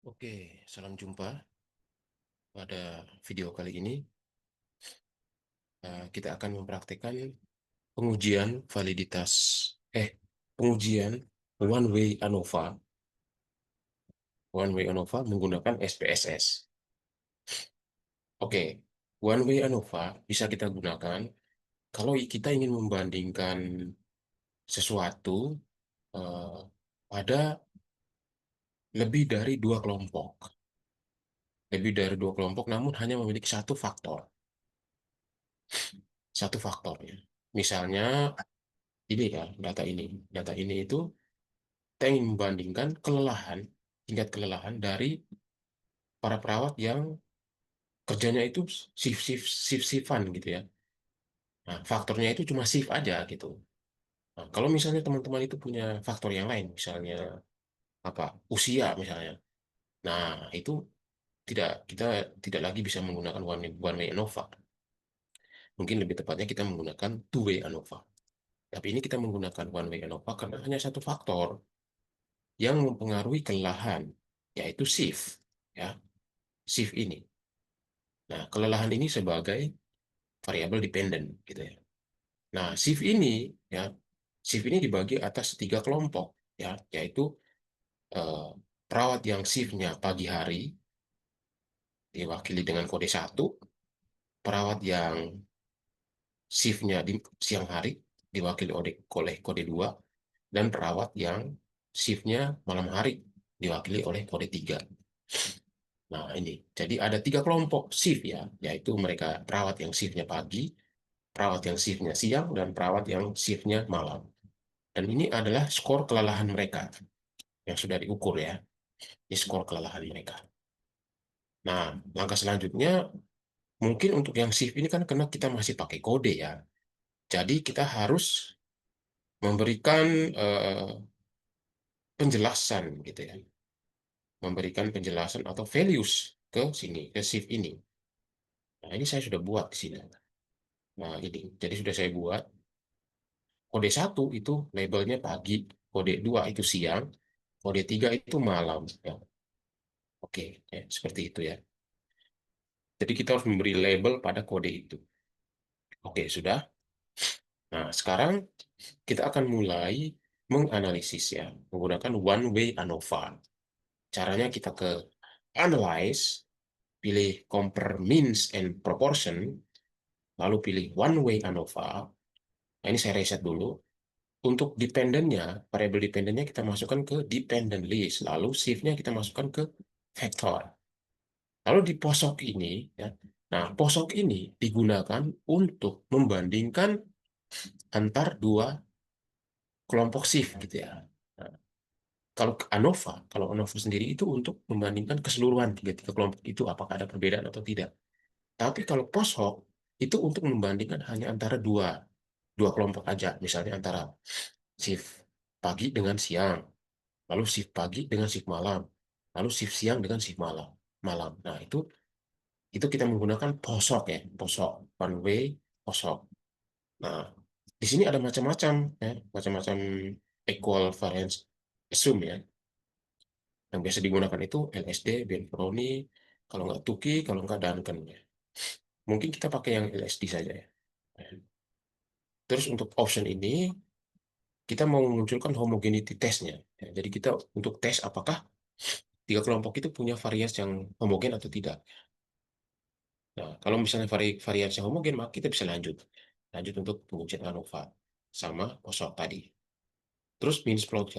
Oke, salam jumpa. Pada video kali ini, kita akan mempraktikkan pengujian validitas, pengujian one way ANOVA menggunakan SPSS. Oke, one way ANOVA bisa kita gunakan kalau kita ingin membandingkan sesuatu eh, pada lebih dari dua kelompok. Lebih dari dua kelompok, namun hanya memiliki satu faktor. Satu faktornya. Misalnya, ini ya, data ini itu kita ingin membandingkan tingkat kelelahan dari para perawat yang kerjanya itu shift-shiftan gitu ya. Nah, faktornya itu cuma shift aja gitu. Nah, kalau misalnya teman-teman itu punya faktor yang lain, misalnya apa, usia misalnya. Nah, itu kita tidak lagi bisa menggunakan one way ANOVA. Mungkin lebih tepatnya kita menggunakan two way ANOVA. Tapi ini kita menggunakan one way ANOVA karena hanya satu faktor yang mempengaruhi kelelahan, yaitu shift. Ya, shift ini. Nah, kelelahan ini sebagai variabel dependen gitu ya. Nah, ya, shift ini dibagi atas tiga kelompok ya, yaitu eh, perawat yang shiftnya pagi hari diwakili dengan kode satu, perawat yang shiftnya di siang hari diwakili oleh kode 2, dan perawat yang shiftnya malam hari diwakili oleh kode 3. Nah, ini. Jadi ada tiga kelompok shift ya, yaitu mereka perawat yang shiftnya pagi, perawat yang shiftnya siang, dan perawat yang shiftnya malam. Dan ini adalah skor kelelahan mereka yang sudah diukur ya. Ini skor kelelahan mereka. Nah, langkah selanjutnya mungkin untuk yang shift ini kan karena kita masih pakai kode ya. Jadi kita harus memberikan penjelasan gitu ya. Memberikan penjelasan atau values ke sini, ke shift ini. Nah, ini saya sudah buat di sini. Nah, ini. Jadi sudah saya buat. Kode satu itu labelnya pagi, kode 2 itu siang, kode 3 itu malam. Ya. Oke, ya, seperti itu ya. Jadi kita harus memberi label pada kode itu. Oke, sudah. Nah, sekarang kita akan mulai menganalisis ya, menggunakan one way ANOVA. Caranya kita ke Analyze, pilih Compare Means and Proportion, lalu pilih one way ANOVA. Nah, ini saya reset dulu. Untuk dependennya, variabel dependennya kita masukkan ke dependent list, lalu shift-nya kita masukkan ke vector. Lalu di posok ini, ya, nah posok ini digunakan untuk membandingkan antar dua kelompok shift gitu ya. Nah, kalau ANOVA sendiri itu untuk membandingkan keseluruhan tiga-tiga kelompok itu apakah ada perbedaan atau tidak. Tapi kalau posok itu untuk membandingkan hanya antara dua kelompok aja, misalnya antara shift pagi dengan siang, lalu shift pagi dengan shift malam, lalu shift siang dengan shift malam. Malam. Nah, itu kita menggunakan posok ya, posok one way posok. Nah, di sini ada macam-macam ya, macam-macam equal variance assume ya. Yang biasa digunakan itu LSD, Benfroni, kalau nggak Tuki, kalau nggak Duncan ya. Mungkin kita pakai yang LSD saja ya. Terus untuk option ini kita mau memunculkan homogeneity testnya. Ya, jadi kita untuk tes apakah tiga kelompok itu punya variasi yang homogen atau tidak. Nah, kalau misalnya variasi homogen, maka kita bisa lanjut. Lanjut untuk pengujian ANOVA sama posok tadi. Terus means plot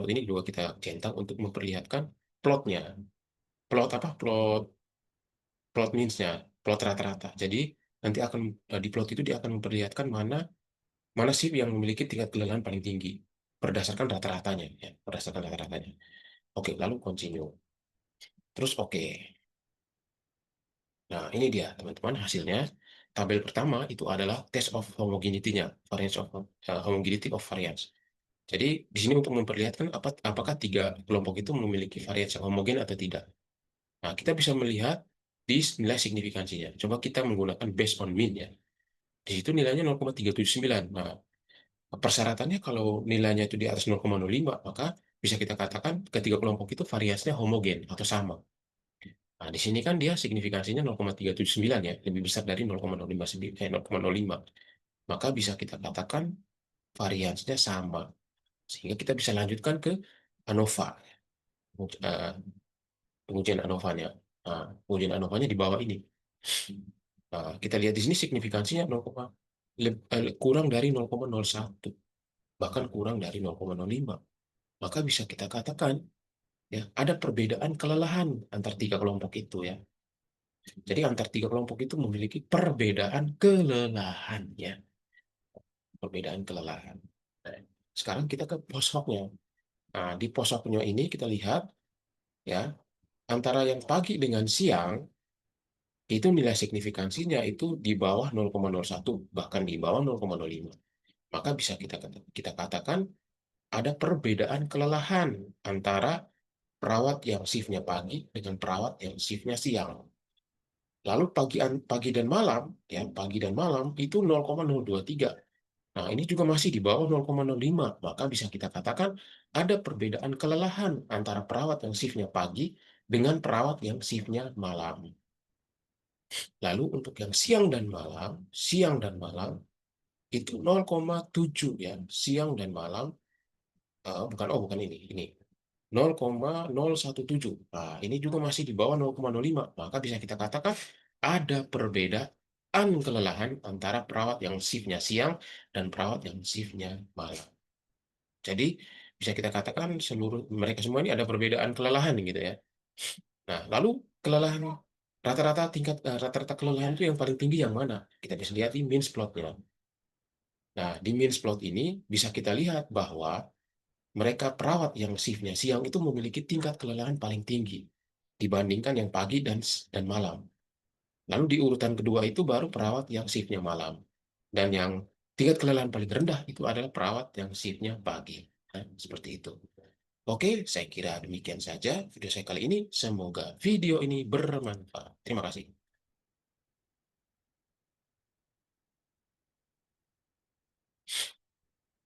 ini juga kita centang untuk memperlihatkan plotnya. Plot apa? Plot meansnya, plot rata-rata. Jadi nanti akan di plot itu dia akan memperlihatkan mana mana sih yang memiliki tingkat kelelahan paling tinggi berdasarkan rata-ratanya, ya, berdasarkan rata-ratanya. Oke, lalu continue. Terus oke. Nah, ini dia teman-teman hasilnya. Tabel pertama itu adalah test of homogeneity-nya, homogeneity of variance. Jadi di sini untuk memperlihatkan apakah tiga kelompok itu memiliki variasi yang homogen atau tidak. Nah, kita bisa melihat di nilai signifikansinya. Coba kita menggunakan based on mean ya. Di situ nilainya 0,379. Nah, persyaratannya kalau nilainya itu di atas 0,05, maka bisa kita katakan ketiga kelompok itu variasinya homogen atau sama. Nah, di sini kan dia signifikansinya 0,379 ya, lebih besar dari 0,05. Maka bisa kita katakan variasinya sama. Sehingga kita bisa lanjutkan ke ANOVA, eh, pengujian ANOVA-nya. Nah, pengujian ANOVA-nya di bawah ini. Nah, kita lihat di sini signifikansinya kurang dari 0,01, bahkan kurang dari 0,05. Maka bisa kita katakan ya ada perbedaan kelelahan antar tiga kelompok itu ya. Jadi antar tiga kelompok itu memiliki perbedaan kelelahan ya, perbedaan kelelahan. Nah, sekarang kita ke post hoc-nya. Nah, di post hoc-nya ini kita lihat ya antara yang pagi dengan siang itu nilai signifikansinya itu di bawah 0,01 bahkan di bawah 0,05. Maka bisa kita katakan ada perbedaan kelelahan antara perawat yang shiftnya pagi dengan perawat yang shiftnya siang. Lalu pagi dan malam, ya pagi dan malam itu 0,023. Nah, ini juga masih di bawah 0,05. Maka bisa kita katakan ada perbedaan kelelahan antara perawat yang shiftnya pagi dengan perawat yang shiftnya malam. Lalu untuk yang siang dan malam itu 0,7 ya, siang dan malam. Bukan ini 0,017. Nah, ini juga masih di bawah 0,05. Maka bisa kita katakan ada perbedaan kelelahan antara perawat yang shiftnya siang dan perawat yang shiftnya malam. Jadi bisa kita katakan seluruh mereka semua ini ada perbedaan kelelahan gitu ya. Nah, lalu kelelahan rata-rata kelelahan itu yang paling tinggi yang mana? Kita bisa lihat di means plotnya. Nah, di means plot ini bisa kita lihat bahwa mereka perawat yang shiftnya siang itu memiliki tingkat kelelahan paling tinggi dibandingkan yang pagi dan malam. Lalu di urutan kedua itu baru perawat yang shiftnya malam. Dan yang tingkat kelelahan paling rendah itu adalah perawat yang shiftnya pagi. Nah, seperti itu. Oke, saya kira demikian saja video saya kali ini. Semoga video ini bermanfaat. Terima kasih.